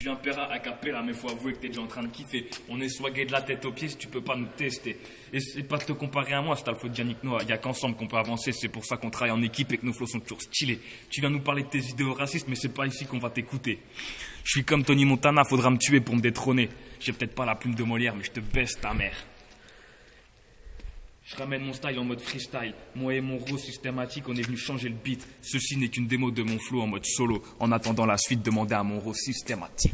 Je viens paiera à capella, mais faut avouer que t'es déjà en train de kiffer. On est swagué de la tête aux pieds si tu peux pas nous tester. Et c'est pas de te comparer à moi, c'est le faute de Yannick Noah. Y'a qu'ensemble qu'on peut avancer, c'est pour ça qu'on travaille en équipe et que nos flots sont toujours stylés. Tu viens nous parler de tes idéaux racistes, mais c'est pas ici qu'on va t'écouter. Je suis comme Tony Montana, faudra me tuer pour me détrôner. J'ai peut-être pas la plume de Molière, mais je te baisse ta mère. Je ramène mon style en mode freestyle. Moi et mon raw systématique, on est venu changer le beat. Ceci n'est qu'une démo de mon flow en mode solo. En attendant la suite, demandez à mon raw systématique.